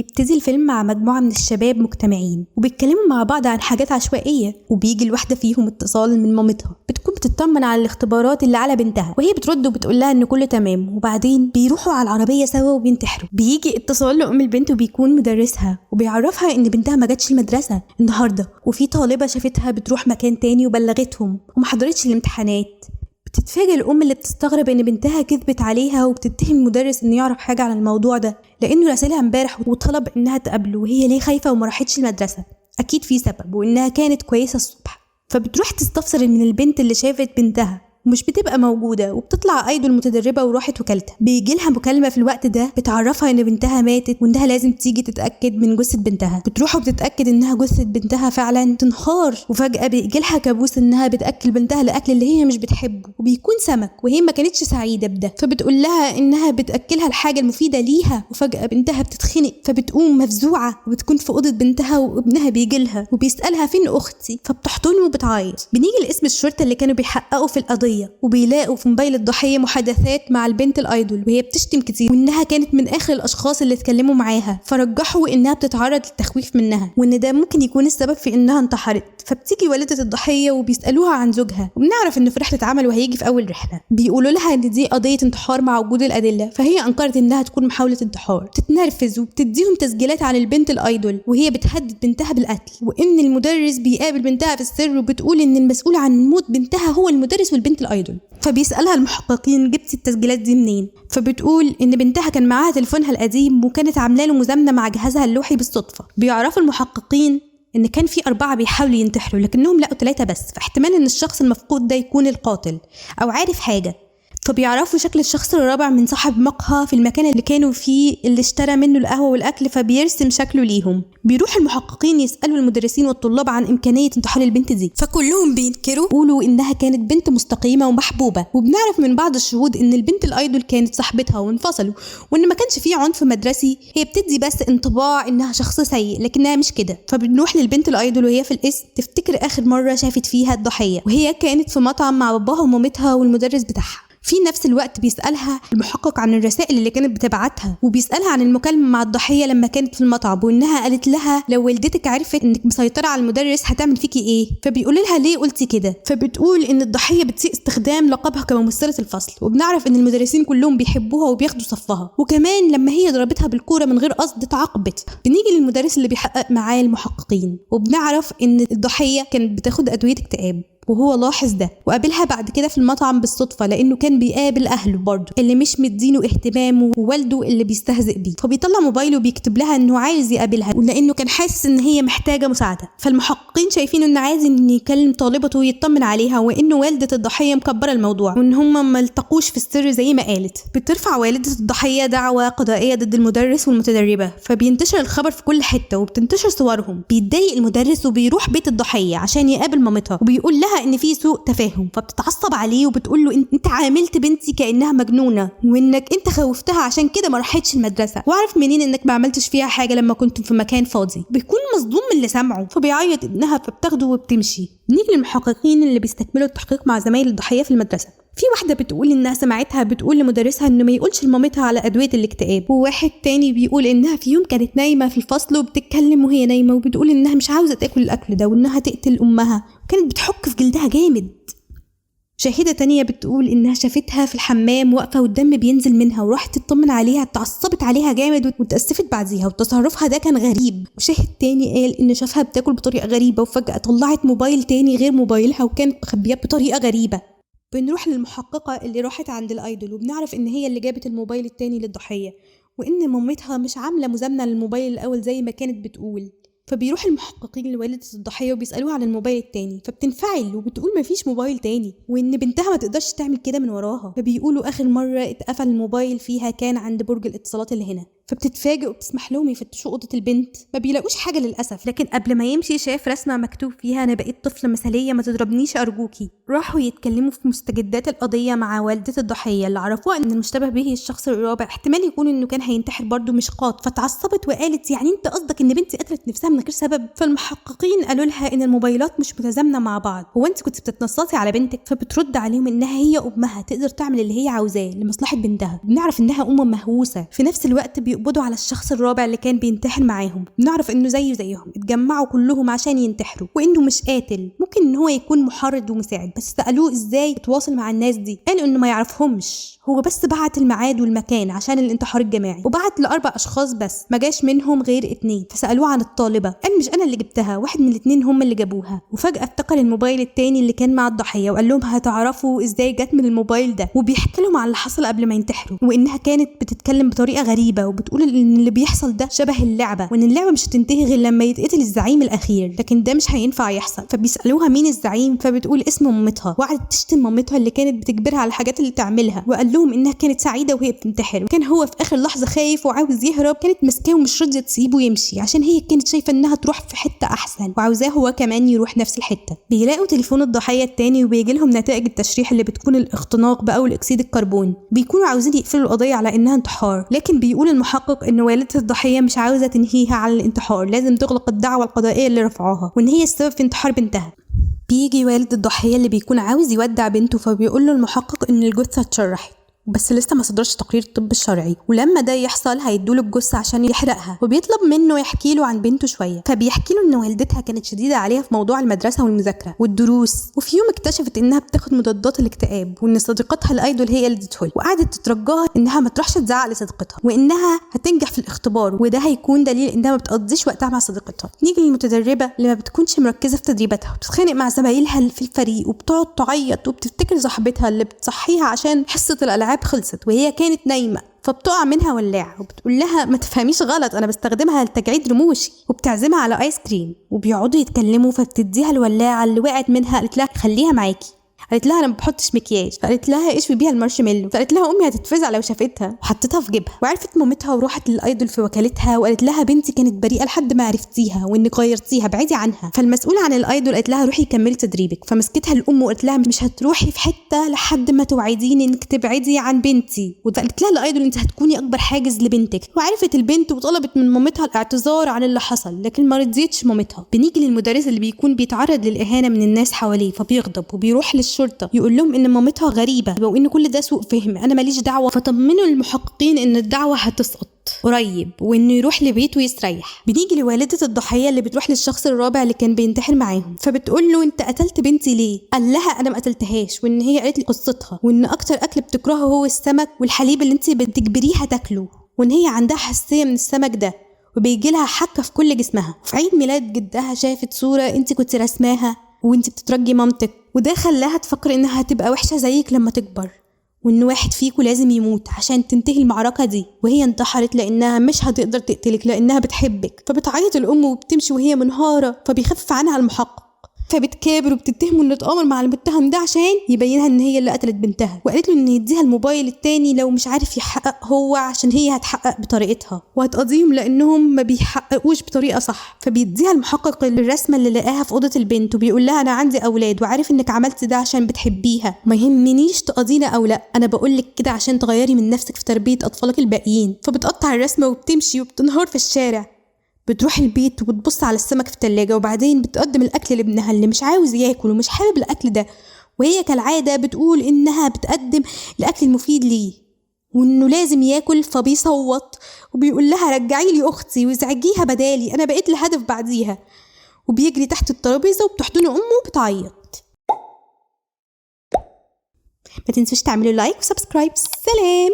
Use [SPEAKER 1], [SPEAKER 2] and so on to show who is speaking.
[SPEAKER 1] بيبتدي الفيلم مع مجموعة من الشباب مجتمعين وبيتكلموا مع بعض عن حاجات عشوائية، وبيجي الواحدة فيهم اتصال من مامتها بتكون بتطمن على الاختبارات اللي على بنتها، وهي بترد وبتقول لها ان كله تمام. وبعدين بيروحوا على العربية سوا وبينتحروا. بيجي اتصال لأم البنت وبيكون مدرسها وبيعرفها ان بنتها ما جاتش المدرسة النهاردة، وفي طالبة شافتها بتروح مكان تاني وبلغتهم وما حضرتش الامتحانات. بتتفاجئ الأم اللي بتستغرب ان بنتها كذبت عليها وبتتهم المدرس انه يعرف حاجة عن الموضوع ده، لانه راسلها امبارح وطلب انها تقابله، وهي ليه خايفة وما راحتش المدرسة؟ اكيد في سبب، وانها كانت كويسة الصبح. فبتروح تستفسر من البنت اللي شافت بنتها ومش بتبقى موجودة، وبتطلع ايدول متدربة وراحت وكالتها. بيجي لها مكالمة في الوقت ده بتعرفها ان بنتها ماتت وانها لازم تيجي تتأكد من جثة بنتها. بتروح وبتتأكد انها جثة بنتها فعلا، تنهار. وفجأة بيجي لها كابوس انها بتأكل بنتها الاكل اللي هي مش بتحبه، وبيكون سمك، وهي ما كانتش سعيدة بده. فبتقول لها انها بتأكلها الحاجة المفيدة ليها، وفجأة بنتها بتتخنق، فبتقوم مفزوعة وبتكون في أوضة بنتها، وابنها بيجي لها وبيسألها فين اختي، فبتحضن وبتعيط. بنيجي لاسم الشرطة اللي كانوا بيحققوا في القضية، وبيلاقوا في موبايل الضحية محادثات مع البنت الايدول وهي بتشتم كتير، وانها كانت من اخر الاشخاص اللي اتكلموا معاها. فرجحوا انها بتتعرض للتخويف منها، وان ده ممكن يكون السبب في انها انتحرت. فبتيجي والدة الضحية وبيسألوها عن زوجها، وبنعرف انه في رحلة عمل وهيجي في اول رحلة. بيقولوا لها ان دي قضية انتحار مع وجود الادلة، فهي انكرت انها تكون محاولة انتحار. تتنرفز وبتديهم تسجيلات عن البنت الايدول وهي بتهدد بنتها بالقتل، وان المدرس بيقابل بنتها في السر، وبتقول ان المسؤول عن موت بنتها هو المدرس والبنت الايدول. فبيسألها المحققين جبتي التسجيلات دي منين؟ فبتقول ان بنتها كان معاها تليفونها القديم وكانت عامله له مزامنه مع جهازها اللوحي بالصدفه. بيعرفوا المحققين ان كان في 4 بيحاولوا ينتحروا، لكنهم لقوا 3 بس، فاحتمال ان الشخص المفقود ده يكون القاتل او عارف حاجه. فبيعرفوا شكل الشخص الرابع من صاحب مقهى في المكان اللي كانوا فيه اللي اشترى منه القهوة والأكل، فبيرسم شكله ليهم. بيروح المحققين يسألوا المدرسين والطلاب عن إمكانية انتحار البنت دي، فكلهم بينكروا، يقولوا إنها كانت بنت مستقيمة ومحبوبة. وبنعرف من بعض الشهود إن البنت الأيدول كانت صاحبتها وانفصلوا، وإن ما كانش فيه عنف مدرسي، هي بتدي بس انطباع إنها شخص سيء لكنها مش كده. فبنروح للبنت الأيدول وهي في القسم تفتكر آخر مرة شافت فيها الضحية، وهي كانت في مطعم مع باباها ومامتها والمدرس بتاعها. في نفس الوقت بيسألها المحقق عن الرسائل اللي كانت بتبعتها، وبيسألها عن المكالمة مع الضحية لما كانت في المطعم، وإنها قالت لها لو والدتك عرفت إنك مسيطرة على المدرس هتعمل فيكي إيه. فبيقول لها ليه قلتي كده؟ فبتقول إن الضحية بتسيء استخدام لقبها كممثلة الفصل، وبنعرف إن المدرسين كلهم بيحبوها وبياخدوا صفها، وكمان لما هي ضربتها بالكورة من غير قصد اتعاقبت. بنيجي للمدرس اللي بيحقق معاه المحققين، وبنعرف إن الضحية كانت بتاخد أدوية اكتئاب، وهو لاحظ ده، وقابلها بعد كده في المطعم بالصدفة لأنه كان بيقابل أهله برضه اللي مش مدينه اهتمامه، ووالده اللي بيستهزئ بيه. فبيطلع موبايله وبيكتب لها إنه عايز يقابلها ولأنه كان حاسس إن هي محتاجة مساعدة. فالمحققين شايفين إنه عايز إن يكلم طالبته ويطمن عليها، وإنه والدة الضحية مكبرة الموضوع، وإن هم ما التقوش في السر زي ما قالت. بترفع والدة الضحية دعوى قضائية ضد المدرس والمتدربة، فبينتشر الخبر في كل حتة وبتنتشر صورهم. بيتضايق المدرس وبيروح بيت الضحية عشان يقابل مامتها، وبيقول لها ان في سوء تفاهم. فبتتعصب عليه وبتقول له انت عاملت بنتي كانها مجنونه، وانك انت خوفتها عشان كده ما راحتش المدرسه، واعرف منين انك ما عملتش فيها حاجه لما كنتم في مكان فاضي. بيكون مصدوم من اللي سمعه، فبيعيط ابنها، فبتاخده وبتمشي. نيجي للمحققين اللي بيستكملوا التحقيق مع زمايل الضحيه في المدرسه. في واحدة بتقول إنها سمعتها بتقول لمدرسها إنه ما يقولش لمامتها على أدوية الاكتئاب، وواحد تاني بيقول إنها في يوم كانت نايمة في الفصل وبتتكلم وهي نايمة، وبتقول إنها مش عاوزة تاكل الأكل ده وإنها تقتل أمها، وكانت بتحك في جلدها جامد. شاهدة تانية بتقول إنها شافتها في الحمام واقفة والدم بينزل منها، وراحت تطمن عليها، اتعصبت عليها جامد واتأسفت بعديها، وتصرفها ده كان غريب. وشاهد تاني قال إن شافها بتاكل بطريقة غريبة، وفجأة طلعت موبايل تاني غير موبايلها وكانت مخبياه بطريقة غريبة. بنروح للمحققة اللي راحت عند الأيدول، وبنعرف إن هي اللي جابت الموبايل التاني للضحية، وإن مامتها مش عاملة مزامنة للموبايل الأول زي ما كانت بتقول. فبيروح المحققين لوالدة الضحية وبيسألوها عن الموبايل التاني، فبتنفعل وبتقول مفيش موبايل تاني، وإن بنتها ما تقدرش تعمل كده من وراها. فبيقولوا آخر مرة اتقفل الموبايل فيها كان عند برج الاتصالات اللي هنا. فبتتفاجئ وبتسمح لهم يفتشوا أوضة البنت، ما بيلاقوش حاجة للأسف، لكن قبل ما يمشي شاف رسمة مكتوب فيها أنا بقيت طفلة مثالية ما تضربنيش أرجوكي. راحوا يتكلموا في مستجدات القضية مع والدة الضحية اللي عرفوها إن المشتبه به الشخص الرابع احتمال يكون إنه كان هينتحر برضه مش قاتل. فتعصبت وقالت يعني أنت قصدك إن بنتي قتلت نفسها من غير سبب؟ فالمحققين قالوا لها إن الموبايلات مش متزامنة مع بعض، هو أنت كنت بتتنصتي على بنتك؟ فبترد عليهم إنها هي أمها تقدر تعمل اللي هي عاوزاه لمصلحة بنتها. بنعرف إنها أم مهووسة. في نفس الوقت وبيقبضوا على الشخص الرابع اللي كان بينتحر معاهم. بنعرف انه زيهم اتجمعوا كلهم عشان ينتحروا، وانه مش قاتل، ممكن ان هو يكون محرض ومساعد. بس سألوه ازاي يتواصل مع الناس دي، قال انه ما يعرفهمش، هو بس بعت الميعاد والمكان عشان الانتحار الجماعي، وبعت ل4 أشخاص بس، ما جاش منهم غير 2. فسألوه عن الطالبة، قال مش انا اللي جبتها، واحد من ال2 هم اللي جابوها. وفجأة افتكر الموبايل التاني اللي كان مع الضحية، وقال لهم هتعرفوا ازاي جت من الموبايل ده. وبيحكي لهم عن اللي حصل قبل ما ينتحروا، وانها كانت بتتكلم بطريقة غريبة، وبتقول ان اللي بيحصل ده شبه اللعبة، وان اللعبة مش هتنتهي غير لما يتقتل الزعيم الأخير، لكن ده مش هينفع يحصل. فبيسألوها مين الزعيم، فبتقول اسم مامتها، وقعدت تشتم مامتها اللي كانت بتجبرها على الحاجات اللي تعملها. وقال لهم انها كانت سعيدة وهي بتنتحر، وكان هو في آخر لحظة خايف وعاوز يهرب، كانت ماسكاه ومش راضية تسيبه يمشي عشان هي كانت شايفة انها تروح في حتة أحسن، وعاوزاه هو كمان يروح نفس الحتة. بيلاقوا تليفون الضحية التاني، وبيجي لهم نتائج التشريح اللي بتكون الاختناق بقى والأكسيد الكربون. بيكونوا عاوزين يقفلوا القضية على انها انتحار، لكن بيقول المحقق ان والدة الضحية مش عاوزة تنهيها على الانتحار، لازم تغلق الدعوة القضائية اللي رفعوها، وان هي السبب في انتحار بنتها. بيجي والد الضحية اللي بيكون عاوز يودع بنته، فبيقول له المحقق ان الجثة اتشرحت بس لسه ما صدرش تقرير الطب الشرعي، ولما ده يحصل هيدوله الجثه عشان يحرقها. وبيطلب منه يحكي له عن بنته شويه، فبيحكي له ان والدتها كانت شديده عليها في موضوع المدرسه والمذاكره والدروس، وفي يوم اكتشفت انها بتاخد مضادات الاكتئاب، وان صديقتها الايدول هي اللي اديتها، وقعدت تترجاها انها ما تروحش تزعق لصديقتها، وانها هتنجح في الاختبار، وده هيكون دليل انها ما بتقضيش وقتها مع صديقتها. نيجي للمتدربه اللي ما بتكونش مركزه في تدريباتها، وبتتخانق مع زمايلها في الفريق، وبتقعد تعيط، وبتفتكر صاحبتها اللي بتصحيها عشان حصه الالعاب خلصت وهي كانت نايمة، فبتقع منها ولاعة، وبتقول لها ما تفهميش غلط، انا بستخدمها لتجعيد رموشي، وبتعزمها على ايس كريم، وبيقعدوا يتكلموا، فبتديها الولاعة اللي وقعت منها، قالت لها خليها معاكي، قالت لها انا ما بحطش مكياج، فقالت لها اشوي بيها المارشميلو، فقالت لها امي هتتفزع لو شافتها، وحطتها في جيبها. وعرفت مامتها وراحت للايدول في وكالتها، وقالت لها بنتي كانت بريئه لحد ما عرفتيها، وانك غيرتيها، بعيدي عنها. فالمسؤوله عن الايدول قالت لها روحي كملي تدريبك، فمسكتها الام وقالت لها مش هتروحي في حته لحد ما توعديني انك تبعدي عن بنتي. وقالت لها الايدول انت هتكوني اكبر حاجز لبنتك. وعرفت البنت وطلبت من مامتها الاعتذار عن اللي حصل، لكن ما رضيتش مامتها. بنيجي للمدرس اللي بيكون بيتعرض للاهانه من الناس حواليه، فبيغضب وبيروح للشرطه يقول لهم ان مامتها غريبه وان كل ده سوء فهم، انا ماليش دعوه. فطمنوا المحققين ان الدعوه هتسقط قريب، وانه يروح لبيته ويستريح. بنيجي لوالده الضحيه اللي بتروح للشخص الرابع اللي كان بينتحر معاهم، فبتقول له انت قتلت بنتي ليه؟ قال لها انا ما قتلتهاش، وان هي قالت لي قصتها، وان اكتر اكل بتكرهه هو السمك والحليب اللي انت بتجبريها تاكله، وان هي عندها حساسيه من السمك ده وبيجي لها حكه في كل جسمها. في عيد ميلاد جدها شافت صوره انت كنت رسماها وانت بتترجي مامتك، وده خلاها تفكر انها هتبقى وحشه زيك لما تكبر، وان واحد فيكم لازم يموت عشان تنتهي المعركه دي. وهي انتحرت لانها مش هتقدر تقتلك لانها بتحبك. فبتعيط الام وبتمشي وهي منهاره، فبيخفف عنها المحقق، فبتكابر وبتتهمه انه اتآمر مع المتهم ده عشان يبينها ان هي اللي قتلت بنتها، وقالت له ان يديها الموبايل التاني لو مش عارف يحقق هو، عشان هي هتحقق بطريقتها وهتقضيهم لانهم ما بيحققوش بطريقه صح. فبيديها المحقق الرسمه اللي لقاها في اوضه البنت، وبيقول لها انا عندي اولاد وعارف انك عملت ده عشان بتحبيها، ما يهمنيش تقضينا او لا، انا بقولك كده عشان تغيري من نفسك في تربيه اطفالك الباقيين. فبتقطع الرسمه وبتمشي وبتنهار في الشارع. بتروح البيت وبتبص على السمك في التلاجة، وبعدين بتقدم الأكل لابنها اللي مش عاوز ياكل ومش حابب الأكل ده، وهي كالعادة بتقول إنها بتقدم الأكل المفيد ليه وإنه لازم ياكل. فبيصوت وبيقول لها رجعي لي أختي وازعجيها بدالي، أنا بقيت الهدف بعديها. وبيجري تحت الترابيزة وبتحضن أمه وبتعيط. ما تنسوش تعملوا لايك وسبسكرايب. سلام.